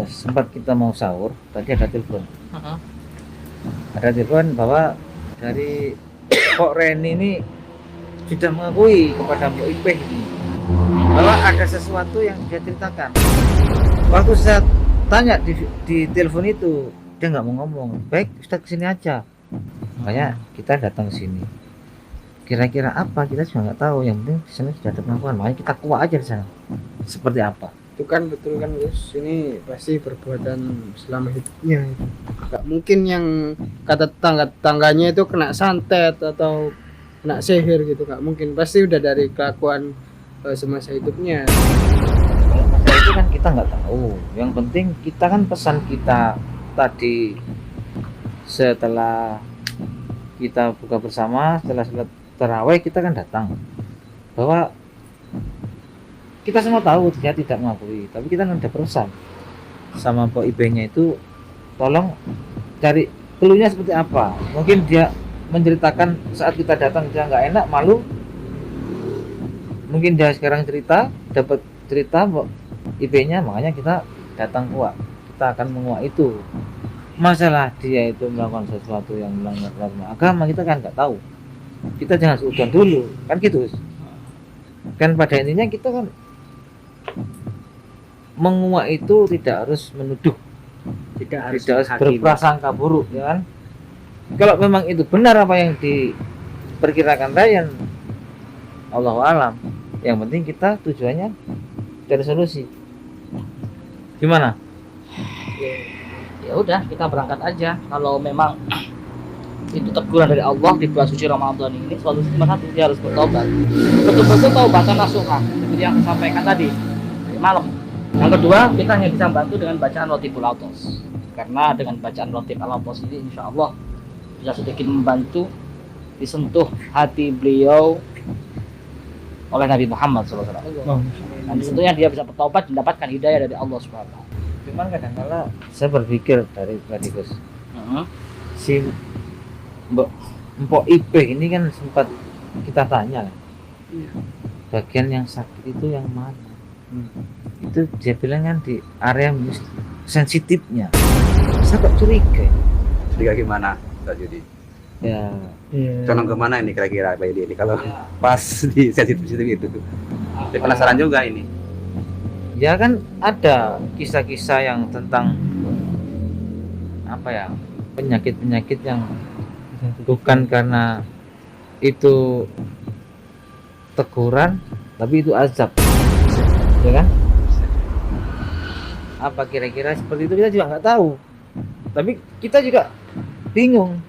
sempat kita mau sahur, tadi ada telepon. Heeh. Ada telepon bahwa dari Kok Reni ini sudah mengakui kepada Mbok Ipeh ini bahwa ada sesuatu yang dia ceritakan. Waktu saya tanya di telepon itu, dia nggak mau ngomong. Baik, Ustaz kesini aja. Makanya kita datang ke sini. Kira-kira apa kita juga nggak tahu. Yang penting di sana sudah ada pengakuan. Makanya kita kuat aja di sana. Seperti apa? Itu kan betul kan Gus, ini pasti perbuatan selama hidupnya. Gak mungkin yang kata tangganya itu kena santet atau kena sihir gitu, gak mungkin. Pasti udah dari kelakuan semasa hidupnya. Kalau masalah itu kan kita nggak tahu. Yang penting kita kan pesan kita tadi setelah kita buka bersama, setelah sholat tarawih kita kan datang bahwa kita semua tahu dia tidak mengakui, tapi kita kan udah pesan sama Mbok Ibenya itu, tolong cari clue-nya seperti apa. Mungkin dia menceritakan saat kita datang dia nggak enak, malu. Mungkin dia sekarang cerita, dapat cerita Mbok Ibenya, makanya kita datang kuat. Kita akan menguak itu. Masalah dia itu melakukan sesuatu yang melanggar agama, kita kan nggak tahu. Kita jangan seudon dulu, kan gitu. Kan pada intinya kita kan menguak itu tidak harus menuduh, tidak harus berprasangka buruk, ya kan? Kalau memang itu benar apa yang diperkirakan Ryan, Allahu alam. Yang penting kita tujuannya cari solusi. Gimana? Ya udah, kita berangkat aja. Kalau memang itu teguran dari Allah di bulan suci Ramadan ini, solusi cuma satu, dia harus bertobat. Betul-betul taubatan nasuha, seperti yang saya sampaikan tadi malam. Yang kedua, kita hanya bisa bantu dengan bacaan Rotibul Autos. Karena dengan bacaan Rotib Al-Autos ini insya Allah bisa sedikit membantu disentuh hati beliau oleh Nabi Muhammad SAW. Dan disentuhnya dia bisa bertobat dan mendapatkan hidayah dari Allah SWT. Cuman kadang-kala saya berpikir dari tadi Gus, si Mbok Ipeh ini kan sempat kita tanya, bagian yang sakit itu yang mana? Itu dia bilang kan di area sensitifnya. Saya kok curiga. Curiga gimana, Pak Judi? Ya, Condong kemana ini kira-kira Pak Yudi ini kalau pas di sensitif itu? Saya penasaran juga ini. ya kan ada kisah-kisah yang tentang apa ya, penyakit-penyakit yang bukan karena itu teguran, tapi itu azab, ya kan? Apa kira-kira seperti itu kita juga nggak tahu, tapi kita juga bingung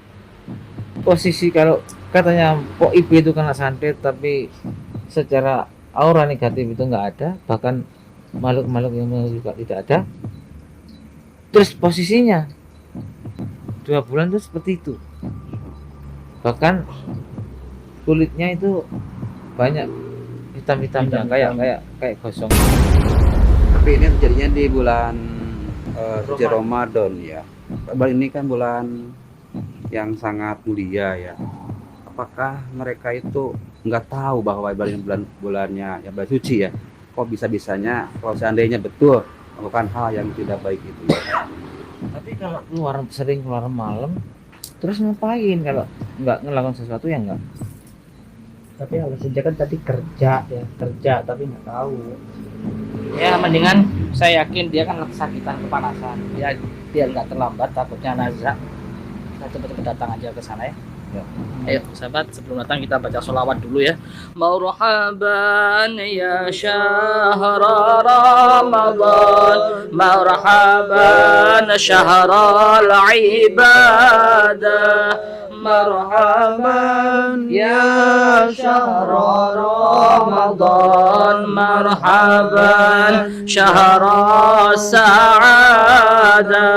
posisi kalau katanya Pok Ibu itu kena santet, tapi secara aura negatif itu nggak ada, bahkan makhluk-makhluk yang juga tidak ada. Terus posisinya 2 bulan itu seperti itu, bahkan kulitnya itu banyak hitam-hitamnya, kayak gosong. Tapi ini terjadinya di bulan suci Ramadan ya. Bulan ini kan bulan yang sangat mulia ya. Apakah mereka itu nggak tahu bahwa bulannya ya bulan suci ya? Kok bisa-bisanya kalau seandainya betul melakukan hal yang tidak baik itu ya? Tapi kalau sering keluar malam, terus ngapain kalau nggak ngelakukan sesuatu ya nggak? Tapi alasannya kan tadi kerja tapi nggak tahu. Ya mendingan, saya yakin dia kan kesakitan, kepanasan. Dia nggak terlambat, takutnya nazak. Kita cepat-cepat datang aja ke sana ya. Ya. Ayo sahabat, sebelum datang kita baca sholawat dulu ya. Marhaban ya syahra Ramadan, marhaban syahral ibadah, marhaban ya syahra Ramadan, marhaban syahra sa'adah,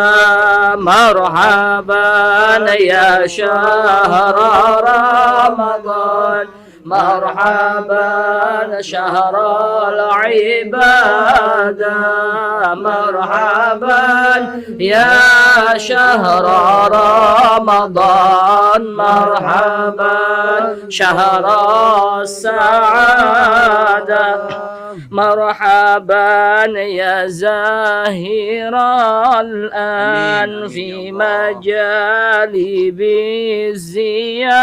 marhaban ya syahra Ramadan, marhaban syahral ibadah, marhaban ya syahra Ramadan, marhaban syahra sa'adah. مرحبا يا زاهر الآن في مجالي بالزيادة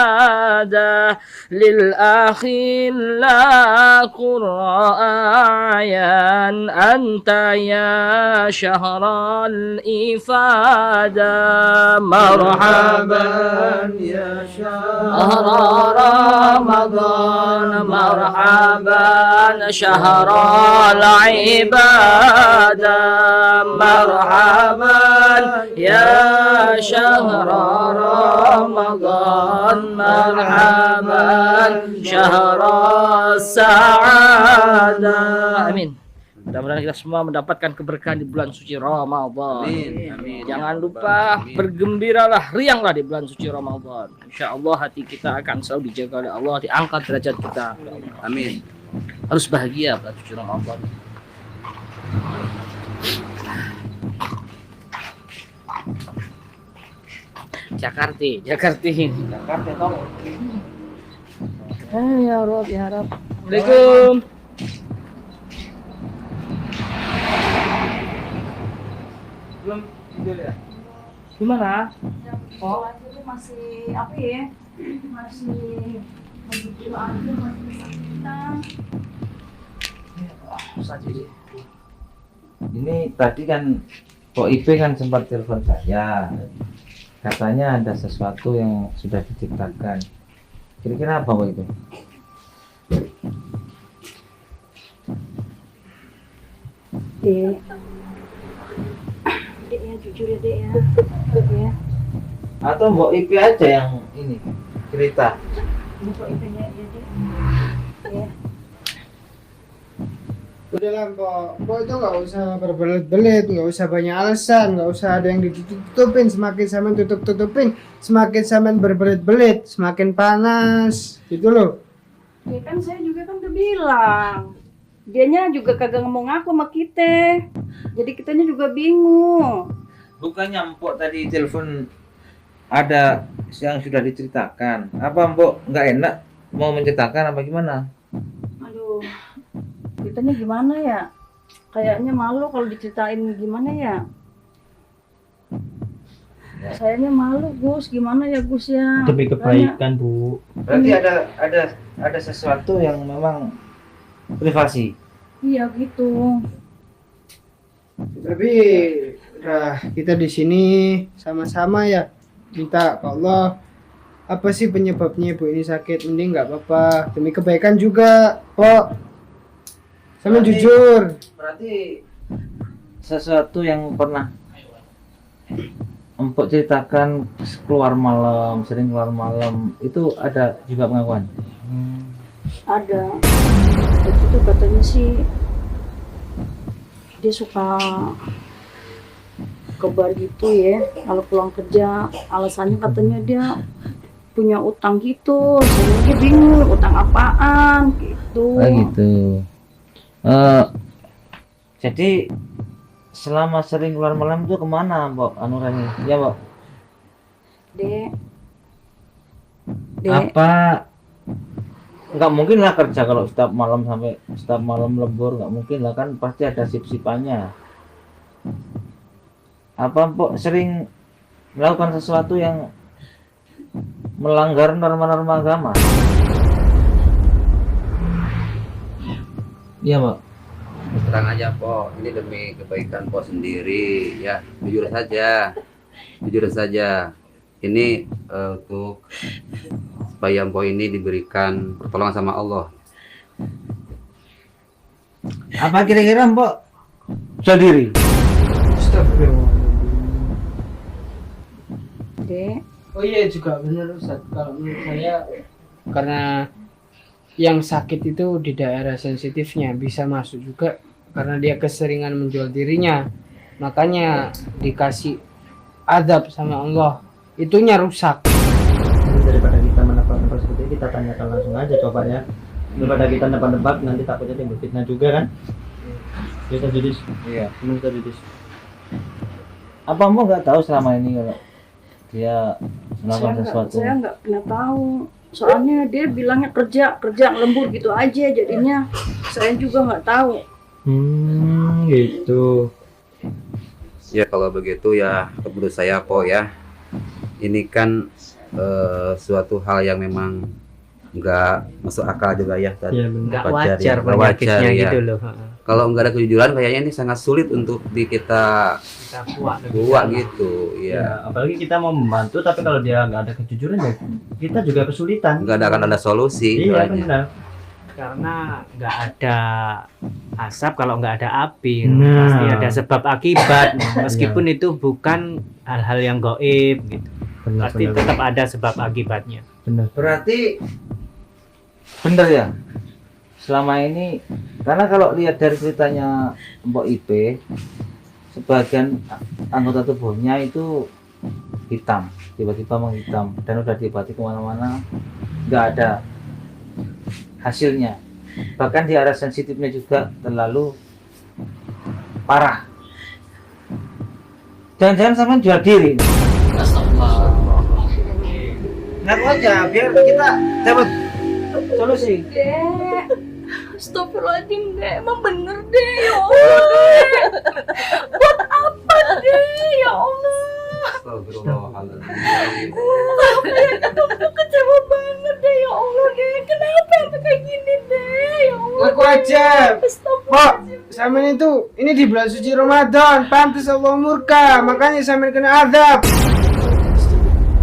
للأخلاء قراء أعيان أنت يا شهر الإفادة مرحبا يا شهر رمضان مرحبا شهر العبادة مرحبا يا شهر رمضان مرحبا شهر السعادة. Amin. Mudah-mudahan kita semua mendapatkan keberkahan di bulan suci Ramadan. Amin. Amin. Jangan lupa bergembiralah, rianglah di bulan suci Ramadan. Insya Allah hati kita akan selalu dijaga oleh Allah, diangkat derajat kita. Amin. Harus bahagia bulan suci Ramadan. Jakarta tolong. Ya Rob, ya Rob. Assalamualaikum. Belum tidur ya? Gimana? Oh, itu masih apa ya? Masih begitu aja masih kesakitan. Ini tadi kan Pak Ipe kan sempat telepon saya, katanya ada sesuatu yang sudah diciptakan. Kira-kira apa Pak Ipe? Dek, Dek ya jujur ya Dek ya. Dek ya. Atau Mbak Ipe aja yang ini cerita? Bapak itu ya Dek. Ya. Udah lah Pok itu nggak usah berbelit-belit, nggak usah banyak alasan, nggak usah ada yang ditutupin. Semakin sampean tutupin, semakin sampean berbelit-belit, semakin panas, gitu loh. Ya kan saya juga kan udah bilang. Dianya juga kagak ngomong aku sama kita. Jadi kitanya juga bingung. Bukannya Mpok tadi telepon ada yang sudah diceritakan? Apa Mpok nggak enak mau menceritakan apa gimana? Aduh. Kitanya gimana ya? Kayaknya malu kalau diceritain gimana ya? Sayanya malu Gus, gimana ya Gus ya? Demi kebaikan Bu. Berarti ada sesuatu yang memang privasi. Iya gitu. Tapi udah kita di sini sama-sama ya minta ke Allah, apa sih penyebabnya ibu ini sakit, mending nggak apa-apa demi kebaikan juga Pok. Sama jujur. Berarti sesuatu yang pernah Empok ceritakan keluar malam, sering keluar malam, itu ada juga pengakuan? Ada. Itu katanya sih dia suka ke bar gitu ya. Kalau pulang kerja, alasannya katanya dia punya utang gitu. Saya dia bingung utang apaan gitu. Gitu. Jadi selama sering keluar malam itu kemana Mbok Anurani? Ya Mbok? Dek. Apa nggak mungkin lah kerja kalau setiap malam sampai setiap malam lembur, nggak mungkin lah, kan pasti ada sip-sipannya. Apa Mbok sering melakukan sesuatu yang melanggar norma-norma agama? Iya Mbok. Terang aja Po, ini demi kebaikan Po sendiri ya, jujur saja. Ini untuk supaya Po ini diberikan pertolongan sama Allah. Apa kira-kira Mbok sendiri? Dek. Oh iya juga benar Ustaz, kalau menurut saya karena yang sakit itu di daerah sensitifnya bisa masuk juga karena dia keseringan menjual dirinya, makanya dikasih azab sama Allah, itunya rusak. Jadi daripada kita menebak-nebak seperti itu, kita tanyakan langsung aja coba ya. Daripada kita nebak-nebak nanti takutnya timbul fitnah juga kan. Kita jadi Iya. kita jadi Apa Mbok nggak tahu selama ini kalau dia melakukan sesuatu? Saya nggak pernah tahu. Soalnya dia bilangnya kerja lembur gitu aja, jadinya saya juga nggak tahu. Gitu. Ya kalau begitu ya menurut saya Po ya, ini kan suatu hal yang memang nggak masuk akal juga ya tadi. Iya benar. Nggak Wajar wajar ya, nggak wajar penyakitnya ya. gitu loh. Kalau nggak ada kejujuran kayaknya ini sangat sulit untuk kita Kita kuat buat gitu Ya, ya. apalagi kita mau membantu tapi kalau dia nggak ada kejujuran ya kita juga kesulitan. Nggak akan ada solusi Iya soalnya. benar. karena nggak ada asap kalau nggak ada api. Nah. Pasti ada sebab akibat meskipun itu bukan hal-hal yang gaib gitu. Benar, Pasti tetap ada sebab akibatnya. benar. Berarti bener ya. Selama ini karena kalau lihat dari ceritanya Mbok Ipe, sebagian anggota tubuhnya itu hitam, tiba-tiba menghitam dan udah dibati kemana-mana nggak ada hasilnya. Bahkan di area sensitifnya juga terlalu parah. Jangan-jangan sama jual diri. Astagfirullah. Ngaku aja biar kita dapat solusi. Dek, astagfirullahaladzim, Dek, emang bener deh, ya Allah, Dek. Buat apa deh, ya Allah. Astagfirullahaladzim. Aku kecewa banget deh, ya Allah, Dek. Kenapa sampai kayak gini deh, ya Allah. Ngaku aja. Pak, Astagfirullahaladzim. Samin itu ini di bulan suci Ramadan, pantas Allah murka, makanya Samin kena azab.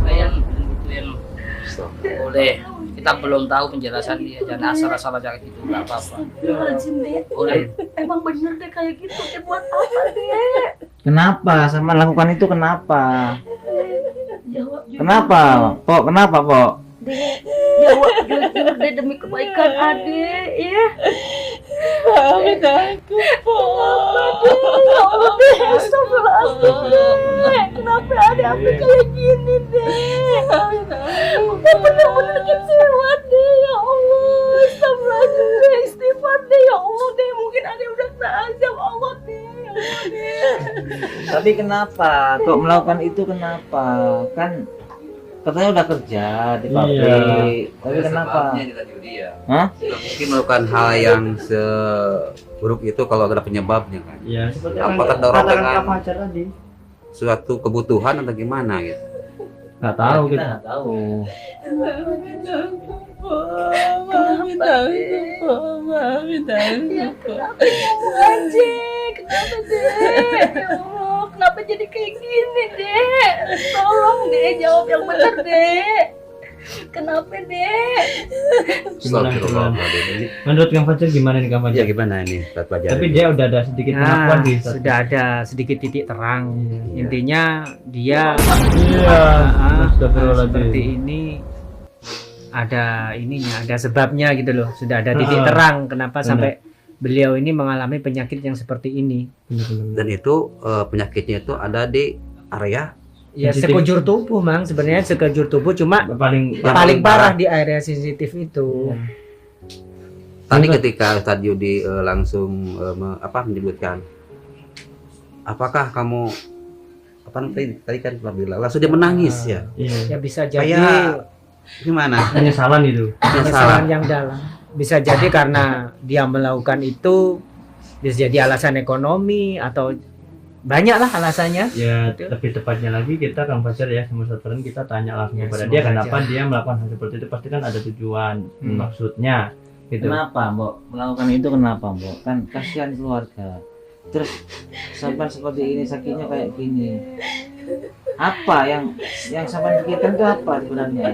Kalian gituin. Boleh. Kita belum tahu penjelasan dia. Jangan asal-asal aja gitu, nggak apa-apa. Astagfirullahaladzim, Dek. Boleh. Emang bener deh kayak gitu, Dek. Buat apa, Dek? Kenapa sama lakukan itu kenapa? Jawab jujur. Kenapa? Pok, kenapa, Pok? Dek, jawab jujur deh demi kebaikan adek, ya. Maafin aku, Kenapa, Dek? Ya Allah, Dek. Astagfirullahaladzim, Dek. Kenapa adek aku kayak gini, Dek? Aku bener-bener kecewa, Dek. Ya Allah. Astagfirullahaladzim, Dek. Istighfar, Dek. Ya Allah, Dek. Mungkin adek udah kena azab Allah, Dek. Ya Allah, Dek. Tapi kenapa? Kok melakukan itu kenapa? Kan katanya udah kerja di pabrik. Tapi kenapa? Sebabnya itu tadi dia. Hah? Tidak mungkin melakukan hal yang seburuk itu kalau ada penyebabnya kan. Ya seperti Apa yang terdorong katakan dengan- Kak Fajar tadi. Suatu kebutuhan atau gimana gitu. Nggak tahu kita kita. nggak tahu. Ya, kenapa kamu aja? Kenapa, Dek? Ya Allah, kenapa jadi kayak gini, Dek? Tolong, Dek, jawab yang benar, Dek. Kenapa, Dek? Gimana, Astagfirullahaladzim. Menurut Kang Fajar gimana nih Kang Ya Fajar? gimana ini? Kita pelajari. Tapi dia udah ada sedikit Nah, pengakuan di sudah ada sedikit titik terang. Iya. Intinya dia Iya. Ah, Astagfirullahaladzim. seperti ini ada ininya, ada sebabnya gitu loh. Sudah ada titik Ah, terang kenapa benar. sampai beliau ini mengalami penyakit yang seperti ini. Benar-benar. Dan itu penyakitnya itu ada di area Ya Sensitif. sekujur tubuh, Mang. Sebenarnya sekujur tubuh cuma Paling paling parah di area sensitif itu. Iya. tadi ketika Ustadz Yudi langsung menyebutkan apakah kamu apa namanya tadi kan pernah bilang langsung dia menangis ya. Iya. Ya bisa jadi Kayak gimana? Penyesalan itu. kesalahan yang dalam. Bisa jadi karena dia melakukan itu bisa jadi alasan ekonomi atau banyaklah alasannya. Ya, Betul. lebih tepatnya lagi kita Kang Fajar ya sama Saturan kita tanya langsung Ya, kepada semoga dia kenapa aja. dia melakukan hal seperti itu, pasti kan ada tujuan maksudnya gitu. Kenapa, Mbok? Melakukan itu kenapa, Mbok? Kan kasihan keluarga. Terus sampai seperti ini sakitnya kayak gini. Apa yang sampai pikirkan itu apa sebenarnya?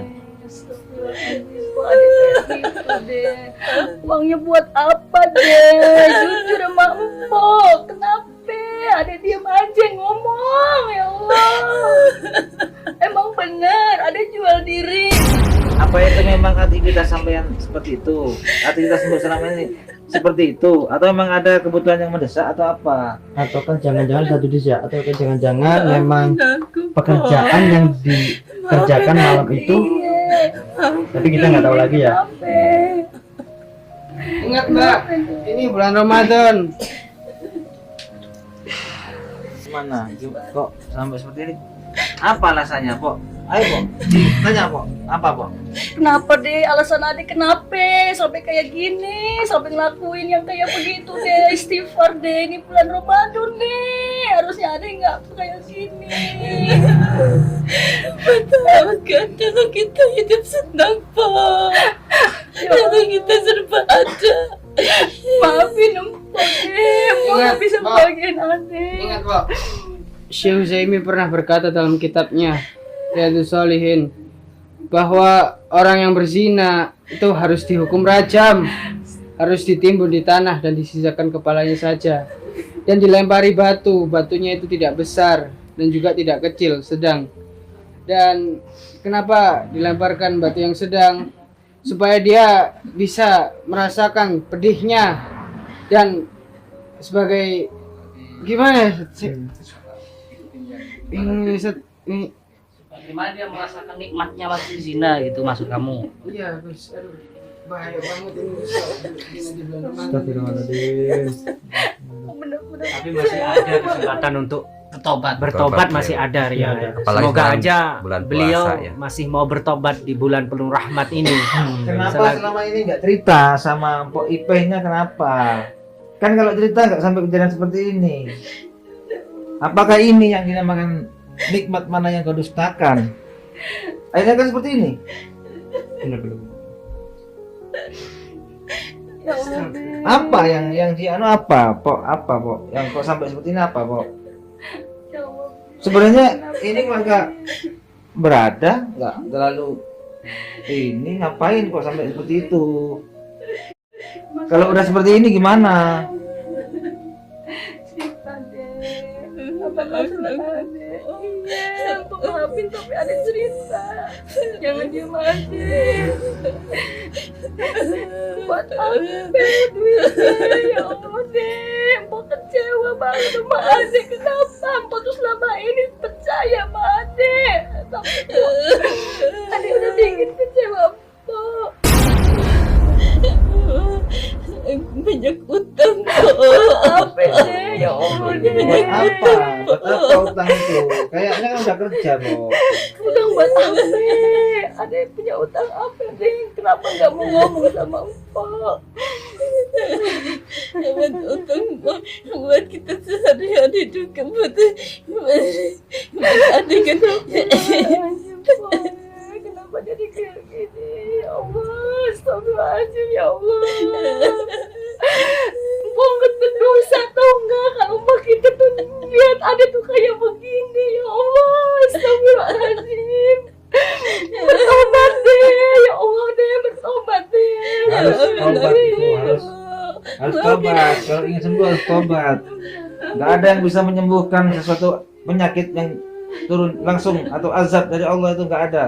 Kok adek kayak gitu, Dek? Uangnya buat apa, Dek? Jujur sama Empok. Kenapa? Adek diam aja ngomong, ya Allah. Emang bener, adek jual diri. Apa itu memang aktivitas sampean seperti itu? Aktivitas Mbok selama ini seperti itu atau memang ada kebutuhan yang mendesak atau apa? Ataukah jangan-jangan satu disya atau jangan-jangan memang pekerjaan yang dikerjakan malam itu tapi kita nggak tahu lagi ya. Ingat, Mbak, ini bulan Ramadan. Gimana? Kok sampai seperti ini? Apa alasannya, Pok? Ayo Pok, tanya Pok, apa Pok? Kenapa deh? Alasan Ade kenapa sampai kayak gini, sampai ngelakuin yang kayak begitu deh? Istighfar deh, ini bulan Ramadan deh. Harusnya Ade nggak kayak gini. Betul kan, kalau kita hidup senang Pak, kalau kita serba ada. Maafin Empok deh, Empok nggak bisa Pok. bagian Ade. Ingat Pak, Syekh Utsaimin pernah berkata dalam kitabnya Riyadhus Shalihin bahwa orang yang berzina itu harus dihukum rajam, harus ditimbun di tanah dan disisakan kepalanya saja, dan dilempari batu. Batunya itu tidak besar dan juga tidak kecil, sedang. Dan kenapa dilemparkan batu yang sedang? Supaya dia bisa merasakan pedihnya dan sebagai gimana sih? Ini Bagaimana dia merasakan nikmatnya waktu zina gitu maksud kamu? iya Gus, aduh bahaya banget ini Gus. Astagfirullahaladzim. Bener-bener. Tapi masih ada kesempatan untuk Bertobat. bertobat, Bertobat, masih ya. ada ya. Apalagi Semoga bulan- aja bulan puasa, beliau ya. masih mau bertobat di bulan penuh rahmat ini. Kenapa Selagi- selama ini nggak cerita sama Pok Ipehnya kenapa? Kan kalau cerita nggak sampai kejadian seperti ini. Apakah ini yang dinamakan nikmat mana yang kau dustakan? Akhirnya kan seperti ini. Benar-benar. Ya Allah deh. Apa yang dia anu apa? Pok? Yang kok sampai seperti ini apa, Pok? Ya Allah. Sebenarnya ini keluarga berada nggak terlalu ini ngapain kok sampai seperti itu? Kalau udah seperti ini gimana? Cerita deh. Apa masalah Ade? Iya, Empok maafin tapi Ade cerita. Jangan diem aja. Buat apa duitnya? Ya Allah deh, Empok kecewa banget sama Ade. Kenapa Empok tuh selama ini percaya sama Ade? Tapi kok Ade udah bikin kecewa Empok. Banyak utang Pak. Apa deh? Ya Allah deh. Buat apa? Buat apa utang itu? Kayaknya kan udah kerja, Pok. Utang buat apa? Ade punya utang apa deh? Kenapa nggak mau ngomong sama Empok? Buat utang Pak, buat kita sehari-hari juga buat adik kan. Kenapa jadi kayak gini? Ya Allah, astagfirullahaladzim ya Allah. Empok nggak berdosa tau nggak kalau Empok kita tuh lihat ada tuh kayak begini ya Allah, astagfirullahaladzim. Bertobat deh, ya Allah deh, bertobat deh. Harus tobat itu, harus tobat. Kalau ingin sembuh harus tobat. Nggak ada yang bisa menyembuhkan sesuatu penyakit yang turun langsung atau azab dari Allah, itu nggak ada.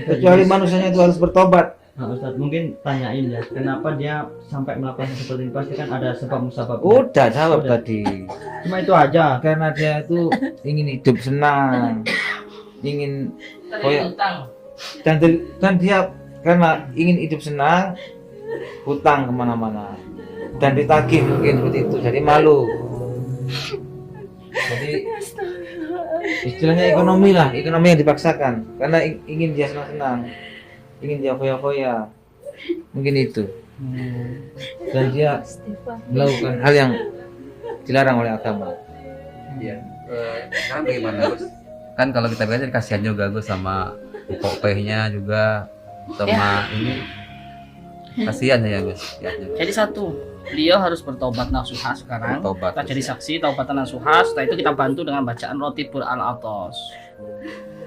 Kecuali manusianya itu harus bertobat. Nah, Ustadz, mungkin tanyain ya, kenapa dia sampai melakukan seperti ini? Pasti kan ada sebab musababnya. Udah jawab Udah. tadi. Cuma itu aja. Karena dia itu ingin hidup senang, ingin Tadi utang. dan dia karena ingin hidup senang, hutang kemana-mana dan ditagih mungkin seperti itu, jadi malu. Jadi istilahnya ekonomi lah, ekonomi yang dipaksakan karena ingin dia senang-senang, ingin dia foya-foya, mungkin itu. Dan dia melakukan hal yang dilarang oleh agama. Iya. Sekarang bagaimana Gus? Kan kalau kita bilang jadi kasihan juga Gus sama Popehnya juga sama ini kasihan ya Gus. Ya, Jadi satu, beliau harus bertobat nasuha sekarang. Bertobat, Kita jadi ya. saksi taubatan nasuha. Setelah itu kita bantu dengan bacaan Rotibul Al-Atos.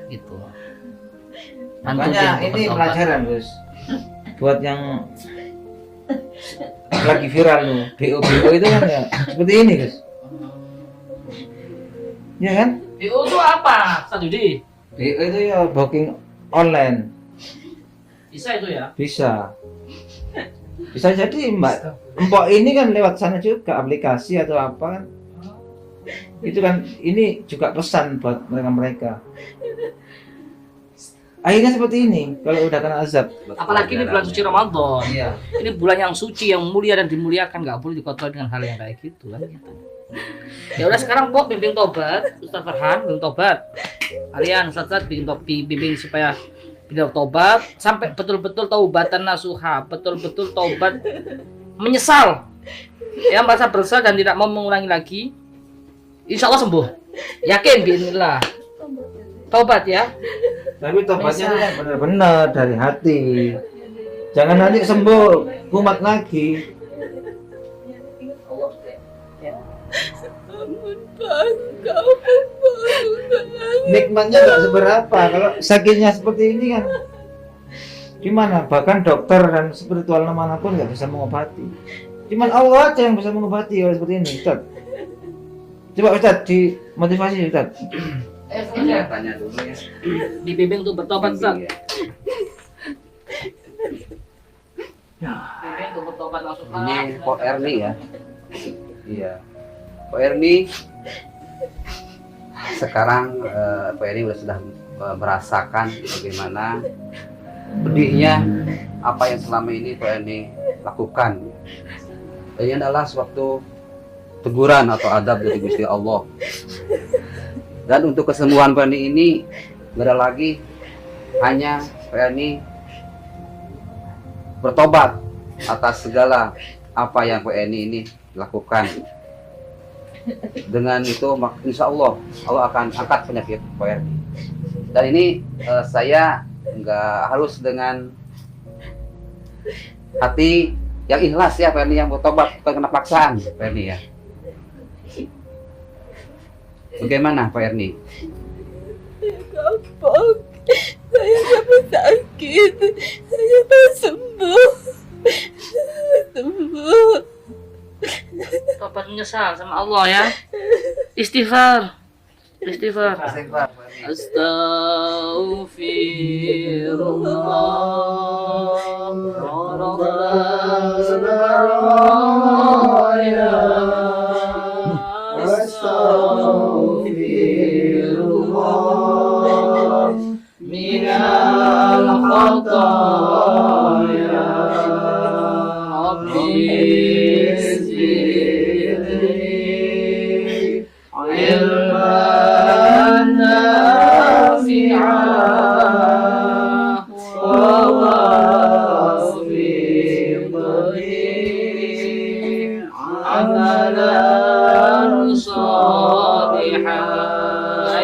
Gitu. Bantu Makanya dia untuk ini bertobat. pelajaran Gus buat yang lagi viral nih BO itu kan ya seperti ini Gus, ya kan? BO itu apa? Sadudi. BO itu ya booking online, Bisa itu ya? bisa jadi Mbak Empok ini kan lewat sana juga aplikasi atau apa kan, itu kan ini juga pesan buat mereka. Akhirnya seperti ini kalau udah kena azab. Apalagi ini bulan suci Ramadan. Iya. Ini bulan yang suci, yang mulia dan dimuliakan, nggak boleh dikotori dengan hal yang kayak gitu kan. Ya udah sekarang Pok bimbing tobat, Ustaz Farhan bimbing tobat. Kalian Ustaz bimbing supaya beliau tobat sampai betul-betul taubatan nasuha, betul-betul tobat menyesal, ya merasa bersalah dan tidak mau mengulangi lagi. Insya Allah sembuh, yakin bismillah. Tobat ya. Tapi tobatnya itu yang benar-benar dari hati. Jangan nanti sembuh kumat lagi. Nikmatnya nggak seberapa kalau sakitnya seperti ini kan. Gimana? Bahkan dokter dan spiritual manapun nggak bisa mengobati. Cuman Allah aja yang bisa mengobati kalau seperti ini, Ustaz. Coba Ustaz dimotivasi Ustaz. Saya tanya dulu ya. Dibimbing untuk bertobat Ustaz. Iya. Bimbing untuk bertobat langsung. Ini Pak Erni ya. Iya. Pak Erni sekarang Pak Erni sudah merasakan bagaimana pedihnya apa yang selama ini Pak Erni lakukan. Ini adalah suatu teguran atau adab dari Gusti Allah. Dan untuk kesembuhan Pak Erni ini nggak ada lagi, hanya Pak Erni bertobat atas segala apa yang Pak Erni ini lakukan. Dengan itu insya Allah akan angkat penyakit Pak Erni. Dan ini saya nggak harus dengan hati yang ikhlas ya Pak Erni, yang bertobat bukan kena paksaan Pak Erni ya. Bagaimana Pak Erni? Gampang. Saya dapat sakit. Saya mau sembuh. Sembuh. Tobat menyesal sama Allah ya. Istighfar. Istighfar.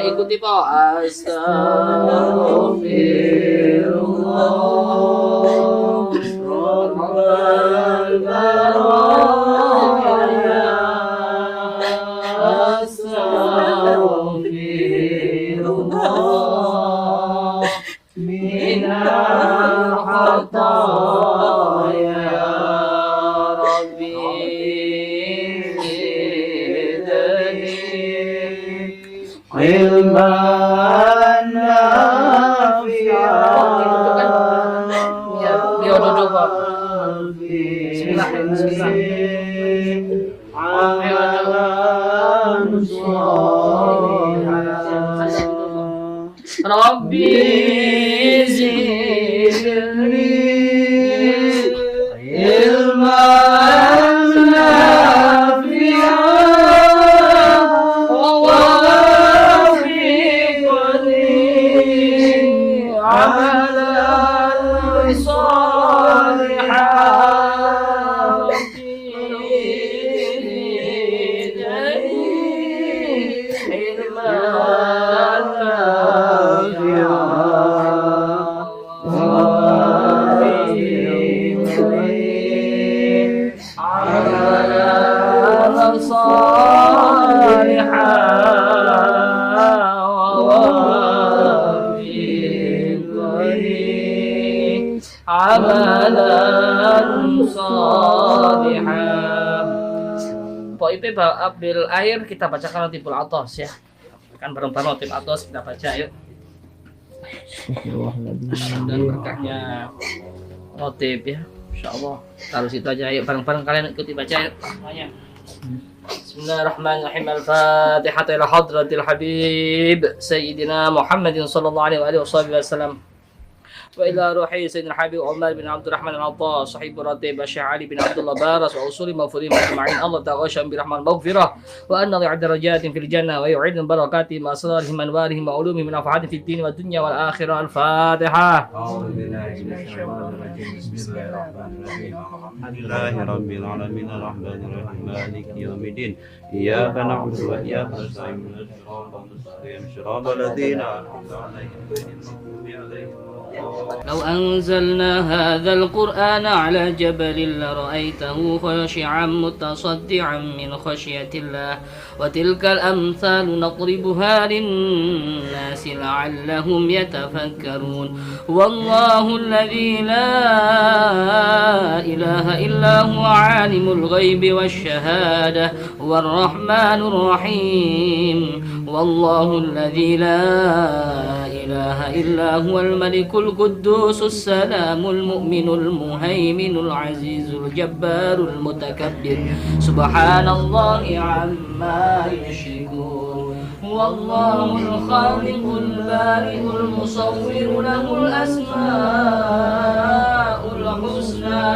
Ikuti Pak. Beliau duduk Pak. Bismillah. Rabbi zidni ilman nafi'an wafiqni amalan salihan amalan salihah. Pak Ipe ambil air, kita bacakan Ratibul Atos ya. Kan bareng-bareng Ratibul Atos kita baca yuk. Dan berkahnya Ratib ya. Insyaallah. Taruh situ aja yuk, bareng-bareng kalian ikuti baca yuk semuanya. Bismillahirrahmanirrahim. Al-Fatihah ila hadratil Habib Sayyidina Muhammadin sallallahu alaihi wasallam. وإلى روحي سيدنا الحبيب عمر بن عبد الرحمن العطاس صاحب الرتيب الشيخ علي بن عبد الله بارس وأصول المغفورين أجمعين الله تغشم برحمة المغفرة وأن يعد درجات في الجنة ويعيد من بركاتهم وأسرارهم وأنوارهم وعلومهم من أفعال في الدين والدنيا والآخرة. الفاتحة. أعوذ بالله من الشيطان الرجيم بسم الله الرحمن الرحيم الحمد لله رب العالمين الرحمن الرحيم مالك يوم الدين إياك نعبد وإياك نستعين اهدنا الصراط المستقيم صراط الذين أنعمت عليهم غير المغضوب عليهم لو أنزلنا هذا القرآن على جبل لرأيته خاشعا متصدعا من خشية الله وتلك الأمثال نضربها للناس لعلهم يتفكرون. والله الذي لا إله إلا هو عالم الغيب والشهادة هو الرحمن الرحيم. والله الذي لا إله إلا هو الملك القدوس السلام المؤمن المهيمن العزيز الجبار المتكبر سبحان الله عما يشركون. هو الله الخالق البارئ المصور له الأسماء الحسنى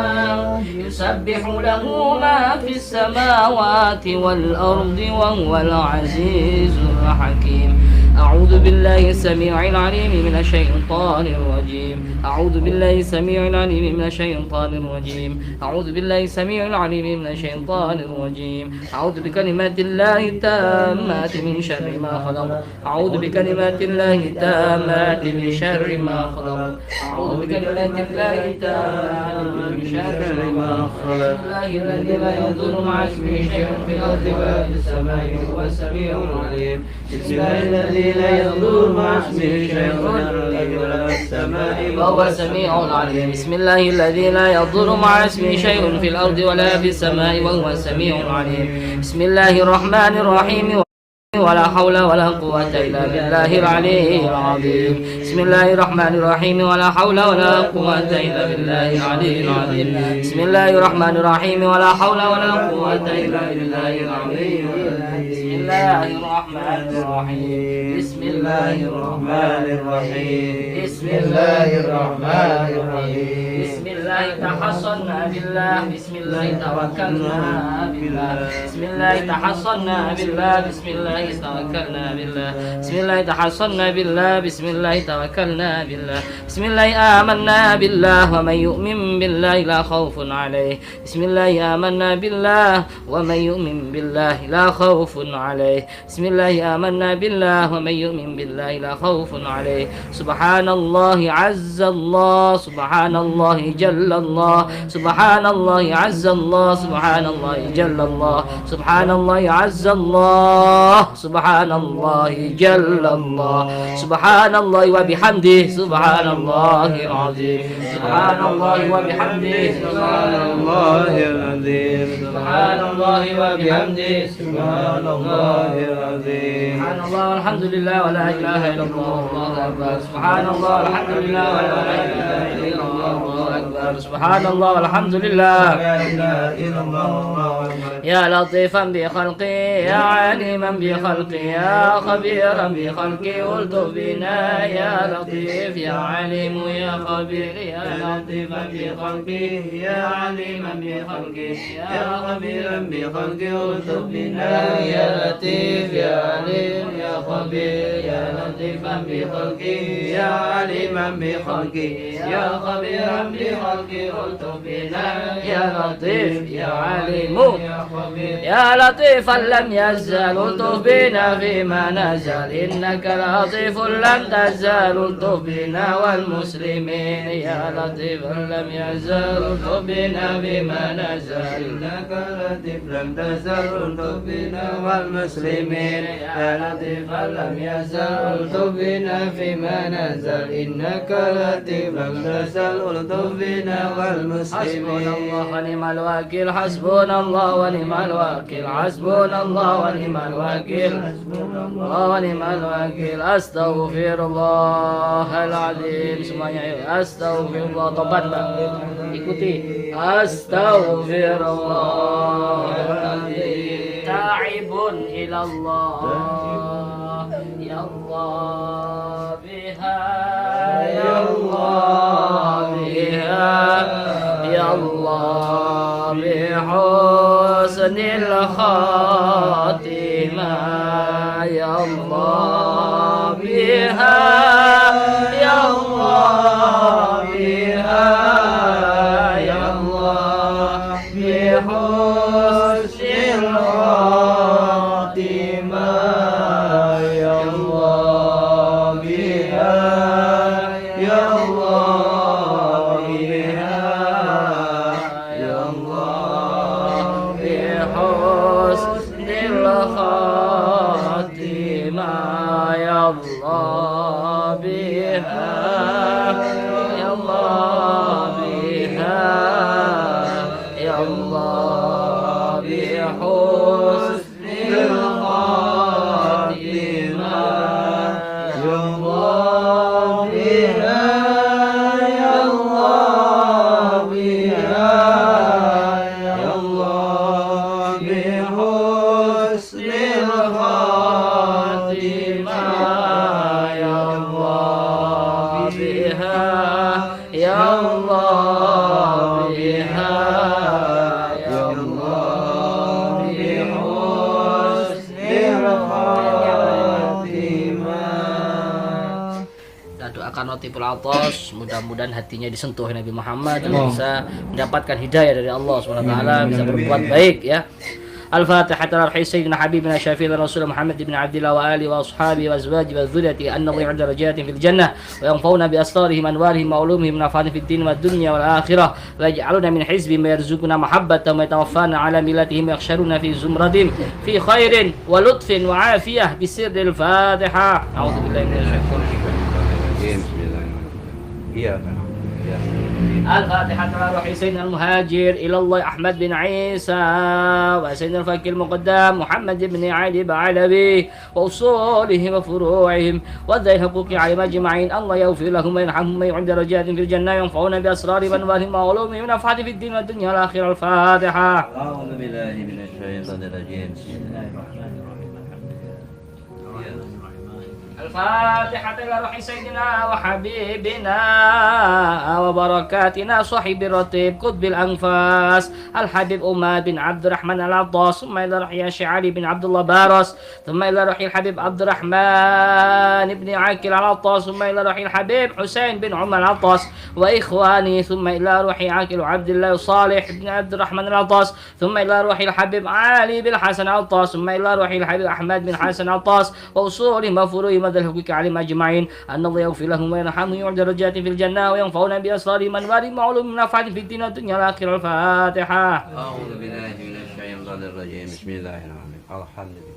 يسبح له ما في السماوات والأرض وهو العزيز الحكيم. أعوذ بالله السميع العليم من الشيطان الرجيم. أعوذ بالله السميع العليم من الشيطان الرجيم. أعوذ بالله السميع العليم من الشيطان الرجيم. أعوذ بكلمات الله التامات من شر ما خلق. أعوذ بكلمات الله التامات من شر ما خلق. أعوذ بكلمات الله التامات من شر ما خلق. الله الذي لا يضر مع اسمه شيء في الأرض ولا في السماء وهو السميع العليم. بسم الله الذي لا يضر مع اسمه شيء في الأرض ولا في السماء وهو السميع العليم. بسم الله الذي لا يضر مع اسمه شيء في الأرض ولا في السماء وهو السميع العليم. بسم الله الرحمن الرحيم ولا حول ولا قوة إلا بالله العلي العظيم. بسم الله الرحمن الرحيم ولا حول ولا قوة إلا بالله العلي العظيم. بسم الله الرحمن الرحيم ولا حول ولا قوة إلا بالله العلي العظيم. بسم الله الرحمن الرحيم. بسم الله الرحمن الرحيم. بسم الله الرحمن الرحيم. بسم الله تحصنا بالله. بسم الله توكلنا بالله. بسم الله تحصنا بالله. بسم الله توكلنا بالله. بسم الله تحصنا بالله. بسم الله توكلنا بالله. بسم الله آمنا بالله ومن يؤمن بالله لا خوف عليه. بسم الله آمنا بالله ومن يؤمن بالله لا خوف عليه. بسم الله آمنا بالله ومن يؤمن بالله لا خوف عليه. سبحان الله عز الله. سبحان الله جل الله. سبحان الله عز الله. سبحان الله جل الله. سبحان الله عز الله. سبحان الله جل الله. سبحان الله وبحمده سبحان الله العظيم. سبحان الله وبحمده سبحان الله العظيم. سبحان الله وبحمده سبحان الله العظيم. سبحان الله والحمد لله ولا إله إلا الله والله أكبر. سبحان الله والحمد لله ولا إله إلا الله والله أكبر. سبحان الله والحمد لله لا إله إلا الله والله أكبر. يا لطيفا بخلقي يا عليما بخلقي يا خبيرا بخلقي الطف بنا يا لطيف يا عليم يا خبير يا لطيفا بخلقي يا عليما بخلقي يا خبيرا بخلقي الطف بنا يا لطيف يا عليم يا خبير يا لطيفا بخلقي يا عليما بخلقي يا خبيرا بخلقي الطف بنا يا لطيف يا عليم يا خبير يا لطيفا لم يزل الطف بنا فيما نزل إنك لطيف لم تزال الطف بنا والمسلمين يا لطيفا لم يزل الطف بنا فيما نزل إنك لطيف لم تزل الطف بنا والمسلمين يا لطيفا لم يزل الطف بنا فيما نزل إنك لطيف لم تزل الطف بنا والمسلمين. حسبنا الله ونعم الوكيل. حسبنا الله ونعم الوكيل. حسبنا الله ونعم الوكيل. ونعم الوكيل. أستغفر الله العظيم. Semuanya yuk. Astaghfirullah. Tobat Mbak. Ikuti. Astaghfirullahaladzim. Ta'ibun ilallah. Ya Allah biha ya Allah. الخاتمة يا الله بها يا الله بها يا الله بحسن الخاتمة يا الله بها يا الله بها يا الله بحسن الخاتمة يا الله بها يا الله بها يا الله بحسن الخاتمة يا الله بها يا الله بها يا الله بحسن الخاتمة يا الله بها يا الله بها يا الله بحسن الخاتمة. Kita doakan Notiful Atos, mudah-mudahan hatinya disentuh Nabi Muhammad dan bisa mendapatkan hidayah dari Allah SWT, bisa berbuat baik ya. الفاتحة على روح سيدنا حبيبنا شفيعنا رسول محمد بن عبد الله وآله وأصحابه وأزواجه وذريته أن الله يعد درجات في الجنة وينفعنا بأسرارهم أنوارهم وعلومهم ونفعنا في الدين والدنيا والآخرة ويجعلنا من حزبهم ويرزقنا محبتهم ويتوفانا على ملتهم ويحشرنا في زمرتهم في خير ولطف وعافية بسر الفاتحة. أعوذ بالله من الشيطان الرجيم. Bismillahirrahmanirrahim. Iya kan. Iya. الفاتحة على روح سيدنا المهاجر إلى الله أحمد بن عيسى وسيدنا الفكر المقدم محمد بن علي بعلوي وأصولهم وفروعهم وذوي الحقوق عليهم أجمعين. الله يغفر لهم ويرحمهم ويعد درجات في الجنة وينفعون بأسرارهم وأنوارهم وعلومهم ونفعهم في الدين والدنيا والآخرة. الفاتحة. أعوذ بالله من الشيطان الرجيم. الفاتحة إلى روح سيدنا وحبيبنا وبركاتنا صاحب الرتيب قطب الأنفاس الحبيب أماد بن عبد الرحمن العطاس، ثم إلى روح علي بن عبد الله بارس، ثم إلى روح الحبيب عبد الرحمن بن عاكل العطاس، ثم إلى روح الحبيب حسين بن عمر العطاس وإخواني، ثم إلى روح عاكل عبد الله صالح بن عبد الرحمن العطاس، ثم إلى روح الحبيب علي بن حسن العطاس، ثم إلى روح الحبيب أحمد بن حسن العطاس وأصولهم وفروعهم وذوي الحقوق عليهم أجمعين. أن الله يغفر لهم ويرحمهم ويعد درجات في الجنة وينفعنا بأسرارهم أنوارهم وعلومهم ونفعهم في الدين والدنيا والآخرة. الفاتحة. أعوذ بالله من الشيطان الرجيم. بسم الله الرحمن الرحيم. الحمد لله.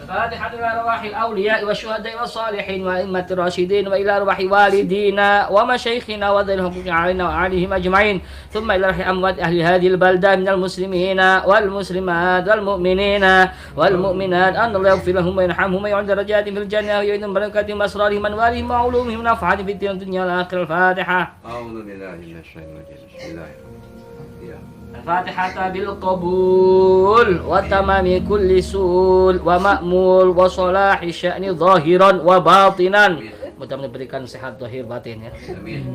الفاتحة إلى أرواح الأولياء والشهداء والصالحين وأئمة الراشدين وإلى أرواح والدينا ومشايخنا وذوي الحقوق علينا وعليهم أجمعين، ثم إلى روح أموات أهل هذه البلدة من المسلمين والمسلمات والمؤمنين والمؤمنات. أن الله يغفر لهم ويرحمهم ويعد درجاتهم في الجنة ويعيدهم بركاتهم وأسرارهم وأنوارهم وعلومهم ونفعهم في الدين والدنيا والآخرة. الفاتحة. أعوذ بالله من الشيطان الرجيم. بسم الله الرحمن الرحيم. الفاتحة بالقبول وتمام كل سول ومأمول وصلاح الشأن ظاهرا وباطنا. Mudah-mudahan diberikan sehat zahir batin ya.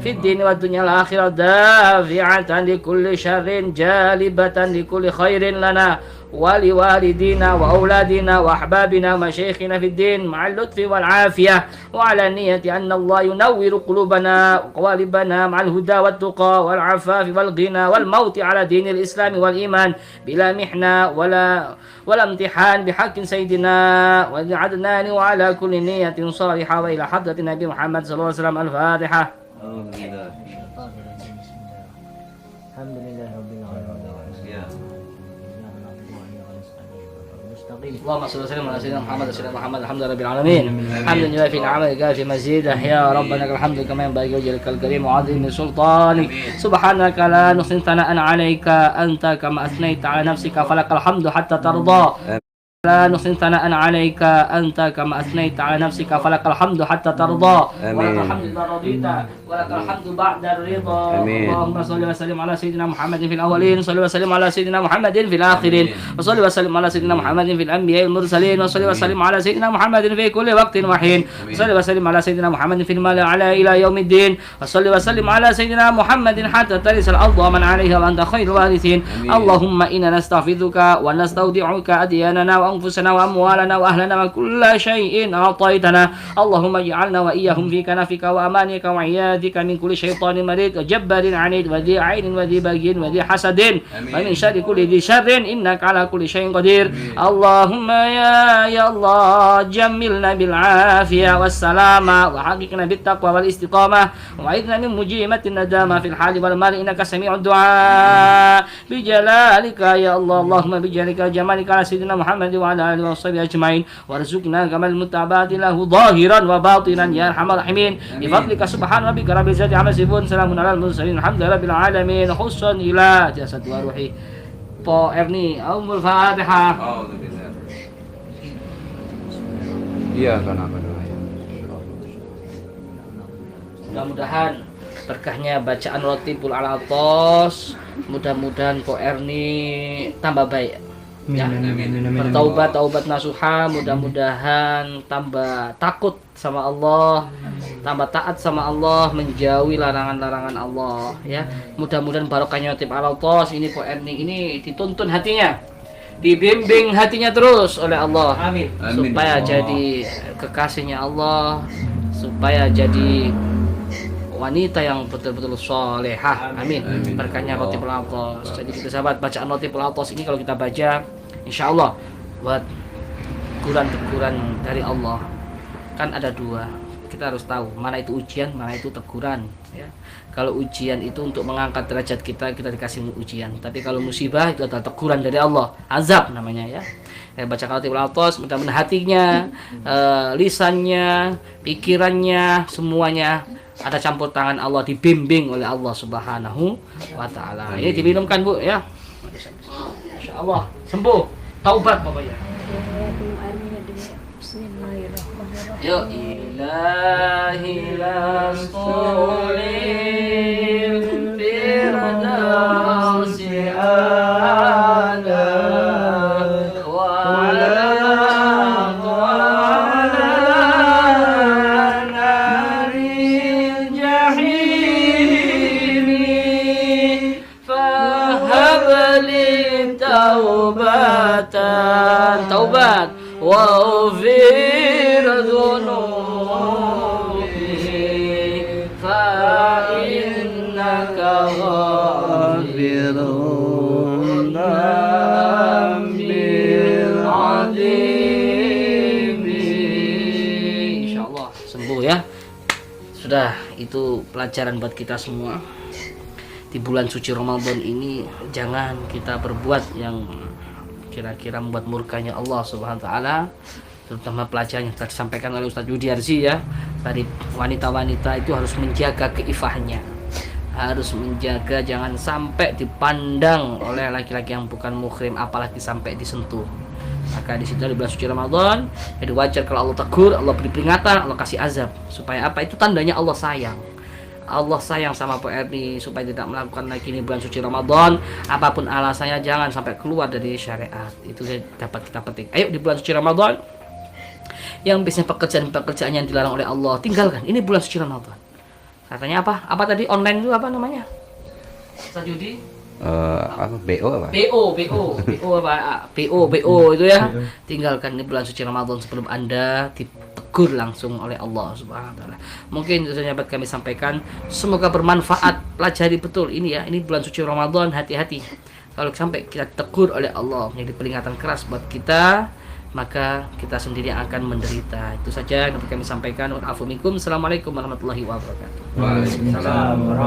Fid dini wad dunya al akhirah dafi'atan li kulli syarrin jalibatan li kulli khairin lana wa li walidina wa auladina wa ahbabina wa masyayikhina fid din ma'al lutfi wal afiyah wa ala niyyati anna Allah yunawwiru qulubana wa qalibana ma'al huda wat tuqa wal afafi wal ghina wal mauti ala dinil islam wal iman bila mihna ولا امتحان بحق سيدنا وعدنان وعلى كل نية صالحة وإلى حضرة النبي محمد صلى الله عليه وسلم. الفاتحة. الحمد لله رب العالمين. اللهم صل وسلم على سيدنا محمد سيدنا محمد الحمد لله رب العالمين. حمدا يوافي نعمك كافي مزيدا يا ربنا لك الحمد كما ينبغي لوجهك الكريم وعظيم سلطانك. سبحانك لا نحصي ثناء عليك أنت كما أثنيت على نفسك فلك الحمد حتى ترضى. لا نحصي ثناء عليك أنت كما أثنيت على نفسك فلك الحمد حتى ترضى ولك الحمد إذا رضيت ولك الحمد بعد الرضا اللهم صل وسلم على سيدنا محمد في الأولين صل وسلم على سيدنا محمد في الآخرين وصل وسلم على سيدنا محمد في الأنبياء المرسلين وصل وسلم على سيدنا محمد في كل وقت وحين وصل وسلم على سيدنا محمد في المال على إلى يوم الدين وصل وسلم على سيدنا محمد حتى ترث الأرض ومن عليها وأنت خير الوارثين اللهم إنا نستحفظك ونستودعك أدياننا وأنفسنا وأموالنا وأهلنا وكل شيء أعطيتنا اللهم اجعلنا وإياهم في كنفك وأمانك وعياذك من كل شيطان مريض وجبار عنيد وذي عين وذي بغي وذي حسد ومن شر كل ذي شر إنك على كل شيء قدير اللهم يا الله جملنا بالعافية والسلامة وحققنا بالتقوى والاستقامة وعيدنا من مجيمة الندامة في الحال والمال إنك سميع الدعاء بجلالك يا الله اللهم بجلالك وجمالك على سيدنا محمد وعلى آله وصحبه أجمعين وارزقنا كمال المتابعة له ظاهرا وباطنا يا أرحم الراحمين بفضلك سبحان ربك رب العزة عما يصفون سلام على المرسلين الحمد لله رب العالمين خصوصا إلى جسد وروحي Po Erni Al-Fatihah. Iya kenapa ya. Mudah-mudahan berkahnya bacaan Rotibul Alatos, mudah-mudahan Po Erni tambah baik. Ya, bertaubat, taubat nasuha, mudah-mudahan tambah takut sama Allah, tambah taat sama Allah, menjauhi larangan-larangan Allah. Ya, mudah-mudahan barokahnya Rotib Alatos ini Po Erni ini dituntun hatinya, dibimbing hatinya terus oleh Allah. Amin. Supaya jadi kekasihnya Allah, supaya jadi wanita yang betul-betul solehah. Amin. Berkahnya Rotibul Alatos. Jadi kita sahabat, bacaan Rotibul Alatos ini kalau kita baca, insya Allah buat teguran-teguran dari Allah. Kan ada dua. Kita harus tahu mana itu ujian, mana itu teguran. Ya. Kalau ujian itu untuk mengangkat derajat kita, kita dikasih ujian. Tapi kalau musibah itu adalah teguran dari Allah, azab namanya ya. Baca Rotibul Alatos, mudah-mudahan hatinya, lisannya, pikirannya, semuanya ada campur tangan Allah, dibimbing oleh Allah Subhanahu wa Ta'ala. Ini diminumkan Bu ya. Insyaallah sembuh, taubat pokoknya. Ya ilahi lastulim biradausi ada taubat waghfir dhunubi fa innaka ghafirun bil azim. Insyaallah sembuh ya. Sudah, itu pelajaran buat kita semua. Di bulan suci Ramadan ini jangan kita berbuat yang kira-kira membuat murkanya Allah Subhanahu wa Ta'ala, terutama pelajaran yang telah disampaikan oleh Ustaz Yudiarsi ya. Tadi wanita-wanita itu harus menjaga keifahnya, harus menjaga jangan sampai dipandang oleh laki-laki yang bukan muhrim, apalagi sampai disentuh. Maka di situ di bulan suci Ramadan jadi wajar kalau Allah tegur, Allah beri peringatan, Allah kasih azab. Supaya apa? Itu tandanya Allah sayang. Allah sayang sama Po Erni supaya tidak melakukan lagi ini bulan suci Ramadan. Apapun alasannya jangan sampai keluar dari syariat. Itu dapat kita petik. Ayo di bulan suci Ramadan yang biasanya pekerjaan-pekerjaan yang dilarang oleh Allah tinggalkan. Ini bulan suci Ramadan. Katanya apa? Apa tadi online itu apa namanya? Ustaz Yudi? BO apa? BO apa? BO itu ya. Tinggalkan ini bulan suci Ramadan sebelum Anda ditegur langsung oleh Allah Subhanahu wa Ta'ala. Mungkin itu saja dapat kami sampaikan. Semoga bermanfaat. Pelajari betul ini ya. Ini bulan suci Ramadan, hati-hati. Kalau sampai kita tegur oleh Allah menjadi peringatan keras buat kita, maka kita sendiri akan menderita. Itu saja yang dapat kami sampaikan. Assalamualaikum warahmatullahi wabarakatuh. Waalaikumsalam.